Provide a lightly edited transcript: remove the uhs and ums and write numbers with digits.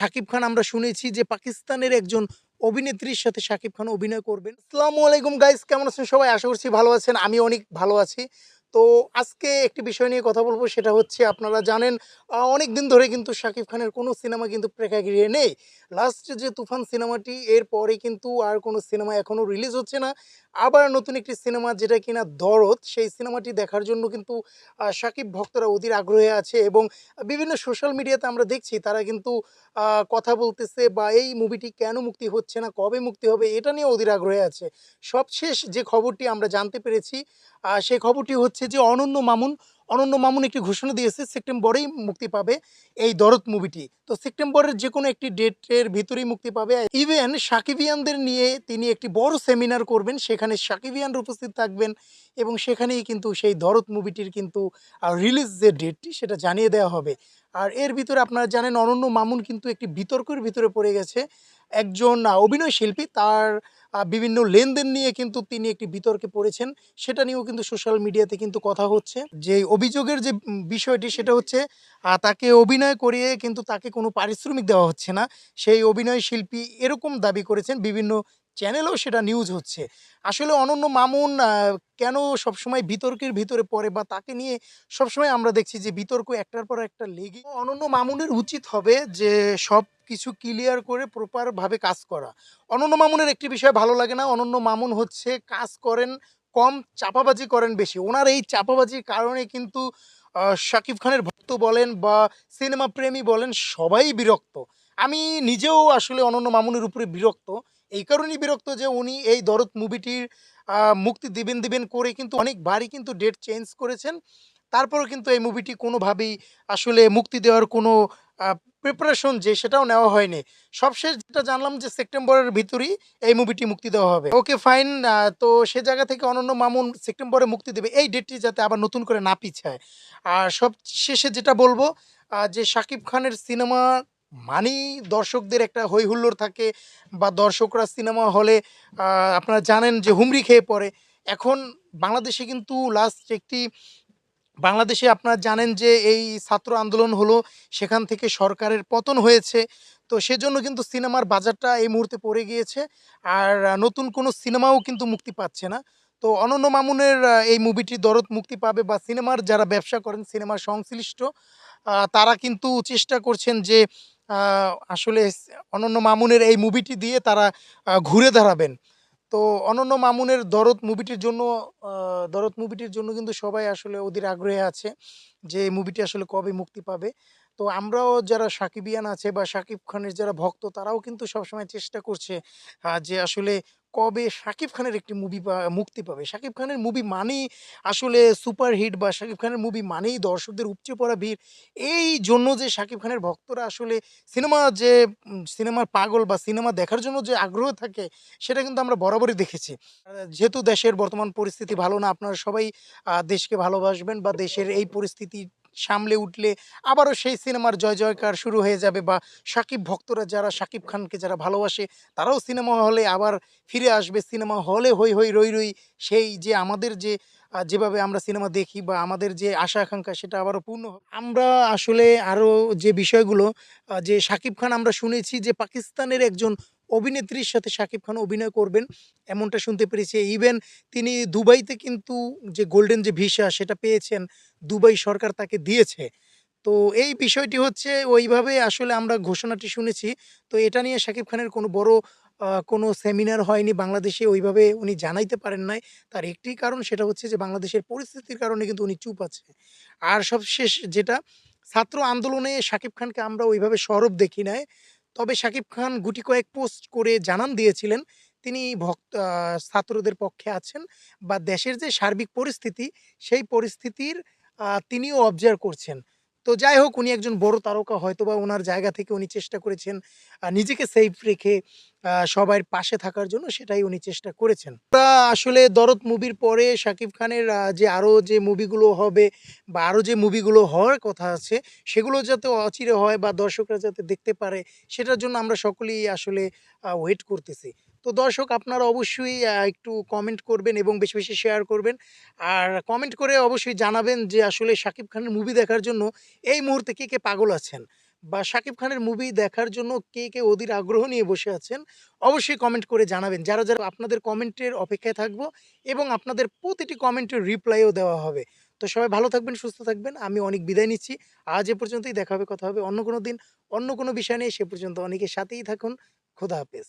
শাকিব খান আমরা শুনেছি যে পাকিস্তানের একজন অভিনেত্রীর সাথে শাকিব খান অভিনয় করবেন। আসসালামু আলাইকুম গাইস, কেমন আছেন সবাই? আশা করছি ভালো আছেন। আমি অনেক ভালো আছি। তো আজকে একটি বিষয় নিয়ে কথা বলবো, সেটা হচ্ছে আপনারা জানেন অনেকদিন ধরে কিন্তু শাকিব খানের কোনো সিনেমা কিন্তু প্রেক্ষাগৃহে নেই। লাস্ট যে তুফান সিনেমাটি, এর পরে কিন্তু আর কোনো সিনেমা এখনো রিলিজ হচ্ছে না। আবার নতুন একটি সিনেমা যেটা কিনা দরদ, সেই সিনেমাটি দেখার জন্য কিন্তু শাকিব ভক্তরা অধীর আগ্রহে আছে এবং বিভিন্ন সোশ্যাল মিডিয়াতে আমরা দেখছি তারা কিন্তু কথা বলতেছে বা এই মুভিটি কেন মুক্তি হচ্ছে না, কবে মুক্তি হবে, এটা নিয়ে অধীর আগ্রহে আছে। সবশেষ যে খবরটি আমরা জানতে পেরেছি, সেই খবরটি হচ্ছে যে অনন্য মামুন একটি ঘোষণা দিয়েছে সেপ্টেম্বরেই মুক্তি পাবে এই দরদ মুভিটি। তো সেপ্টেম্বরের যে কোনো একটি ডেটের ভিতরেই মুক্তি পাবে। ইভেন সাকিবিয়ানদের নিয়ে তিনি একটি বড় সেমিনার করবেন, সেখানে সাকিবিয়ানরা উপস্থিত থাকবেন এবং সেখানেই কিন্তু সেই দরদ মুভিটির কিন্তু রিলিজ যে ডেটটি সেটা জানিয়ে দেওয়া হবে। আর এর ভিতরে আপনারা জানেন অনন্য মামুন কিন্তু একটি বিতর্কের ভিতরে পড়ে গেছে। একজন অভিনয় শিল্পী, তার বিভিন্ন লেনদেন নিয়ে কিন্তু তিনি একটি বিতর্কে পড়েছেন। সেটা নিয়েও কিন্তু সোশ্যাল মিডিয়াতে কিন্তু কথা হচ্ছে। যে অভিযোগের যে বিষয়টি সেটা হচ্ছে তাকে অভিনয় করিয়ে কিন্তু তাকে কোনো পারিশ্রমিক দেওয়া হচ্ছে না। সেই অভিনয় শিল্পী এরকম দাবি করেছেন। বিভিন্ন চ্যানেলেও সেটা নিউজ হচ্ছে। আসলে অনন্য মামুন কেন সবসময় বিতর্কের ভিতরে পড়ে বা তাকে নিয়ে সবসময় আমরা দেখছি যে বিতর্ক একটার পর একটা লেগে। অনন্য মামুনের উচিত হবে যে সব কিছু ক্লিয়ার করে প্রপার ভাবে কাজ করা। অনন্য মামুনের একটি বিষয় ভালো লাগে না, অনন্য মামুন হচ্ছে কাজ করেন কম, চাপাবাজি করেন বেশি। ওনার এই চাপাবাজির কারণে কিন্তু শাকিব খানের ভক্ত বলেন বা সিনেমা প্রেমী বলেন, সবাই বিরক্ত। আমি নিজেও আসলে অনন্য মামুনের উপরে বিরক্ত। এই কারণেই বিরক্ত যে উনি এই দরদ মুভিটির মুক্তি দিবেন করে কিন্তু অনেকবারই কিন্তু ডেট চেঞ্জ করেছেন। তারপরেও কিন্তু এই মুভিটি কোনোভাবেই আসলে মুক্তি দেওয়ার কোনো আ প্রিপারেশন যে সেটাও নেওয়া হয়নি। সবশেষ যেটা জানলাম যে সেপ্টেম্বরের ভিতরেই এই মুভিটি মুক্তি দেওয়া হবে। ওকে ফাইন, তো সে জায়গা থেকে অনন্য মামুন সেপ্টেম্বরে মুক্তি দেবে। এই ডেটটি যাতে আবার নতুন করে না পিছায়। আর সবশেষে যেটা বলব, যে শাকিব খানের সিনেমা মানেই দর্শকদের একটা হৈ হুল্লোড় থাকে বা দর্শকরা সিনেমা হলে আ আপনারা জানেন যে হুমড়ি খেয়ে পড়ে। এখন বাংলাদেশে কিন্তু বাংলাদেশে আপনারা জানেন যে এই ছাত্র আন্দোলন হলো, সেখান থেকে সরকারের পতন হয়েছে। তো সেজন্য কিন্তু সিনেমার বাজারটা এই মুহূর্তে পড়ে গিয়েছে। আর নতুন কোনো সিনেমাও কিন্তু মুক্তি পাচ্ছে না। তো অনন্য মামুনের এই মুভিটি দরদ মুক্তি পাবে বা সিনেমার যারা ব্যবসা করেন, সিনেমার সংশ্লিষ্ট তারা কিন্তু চেষ্টা করছেন যে আ আসলে অনন্য মামুনের এই মুভিটি দিয়ে তারা ঘুরে দাঁড়াবেন। তো অনন্য মামুনের আ দরদ মুভিটির জন্য কিন্তু সবাই আসলে অধীর আগ্রহে আছে যে এই মুভিটি আসলে কবে মুক্তি পাবে। তো আমরাও যারা সাকিবিয়ান আছে বা শাকিব খানের যারা ভক্ত, তারাও কিন্তু সবসময় চেষ্টা করছে যে আসলে কবে শাকিব খানের একটি মুভি মুক্তি পাবে। শাকিব খানের মুভি মানেই আসলে সুপারহিট বা শাকিব খানের মুভি মানেই দর্শকদের উপচে পড়া ভিড়। এইজন্য যে শাকিব খানের ভক্তরা আসলে সিনেমার পাগল বা সিনেমা দেখার জন্য যে আগ্রহ থাকে, সেটা কিন্তু আমরা বরাবরই দেখেছি। যেহেতু দেশের বর্তমান পরিস্থিতি ভালো না, আপনারা সবাই দেশকে ভালোবাসবেন বা দেশের এই পরিস্থিতি সামলে উঠলে আবারও সেই সিনেমার জয়জয়কার শুরু হয়ে যাবে বা শাকিব ভক্তরা যারা শাকিব খানকে যারা ভালোবাসে, তারাও সিনেমা হলে আবার ফিরে আসবে। সিনেমা হলে হৈ, হৈ, রই, রই, সেই যে আমাদের যে যেভাবে আমরা সিনেমা দেখি বা আমাদের যে আশা আকাঙ্ক্ষা সেটা আবারও পূর্ণ হবে। আমরা আসলে আরো যে বিষয়গুলো, যে শাকিব খান আমরা শুনেছি যে পাকিস্তানের একজন অভিনেত্রীর সাথে শাকিব খান অভিনয় করবেন, এমনটা শুনতে পেরেছি। ইভেন তিনি দুবাইতে কিন্তু যে গোল্ডেন যে ভিসা সেটা পেয়েছেন, দুবাই সরকার তাকে দিয়েছে। তো এই বিষয়টি হচ্ছে ওইভাবে আসলে আমরা ঘোষণাটি শুনেছি। তো এটা নিয়ে শাকিব খানের কোনো বড় কোনো সেমিনার হয়নি বাংলাদেশে, ওইভাবে উনি জানাইতে পারেন নাই। তার একটি কারণ, সেটা হচ্ছে যে বাংলাদেশের পরিস্থিতির কারণে কিন্তু উনি চুপ আছে। আর সবশেষ যেটা, ছাত্র আন্দোলনে শাকিব খানকে আমরা ওইভাবে সরব দেখি নাই। তবে শাকিব খান গুটি কয়েক পোস্ট করে জানান দিয়েছিলেন তিনি ছাত্রদের পক্ষে আছেন বা দেশের যে সার্বিক পরিস্থিতি, সেই পরিস্থিতির তিনিও অবজার্ভ করছেন। তো যাই হোক, উনি একজন বড় তারকা, হয়তোবা উনার জায়গা থেকে উনি চেষ্টা করেছেন নিজেকে সেফ রেখে সবার পাশে থাকার জন্য, সেটাই উনি চেষ্টা করেছেন। আসলে দরদ মুভির পরে শাকিব খানের যে আরো যে মুভিগুলো হবে বা আরো যে মুভিগুলো হওয়ার কথা আছে, সেগুলো যাতে অচিরে হয় বা দর্শকরা যাতে দেখতে পারে, সেটার জন্য আমরা সকলেই আসলে ওয়েট করতেছি। তো দর্শক, আপনারা অবশ্যই একটু কমেন্ট করবেন এবং বেশি, বেশি শেয়ার করবেন। আর কমেন্ট করে অবশ্যই জানাবেন যে আসলে শাকিব খানের মুভি দেখার জন্য এই মুহূর্তে কে, কে পাগল আছেন? বা শাকিব খানের মুভি দেখার জন্য কে অধীর আগ্রহ নিয়ে বসে আছেন, অবশ্যই কমেন্ট করে জানাবেন। যারা আপনাদের কমেন্টের অপেক্ষায় থাকবো এবং আপনাদের প্রতিটি কমেন্টের রিপ্লাইও দেওয়া হবে। তো সবাই ভালো থাকবেন, সুস্থ থাকবেন। আমি অনেক বিদায় নিচ্ছি। আজ এ পর্যন্তই, দেখা হবে, কথা হবে অন্য কোনো দিন, অন্য কোনো বিষয় নিয়ে। সে পর্যন্ত অনেকের সাথেই থাকুন। খোদা হাফেজ।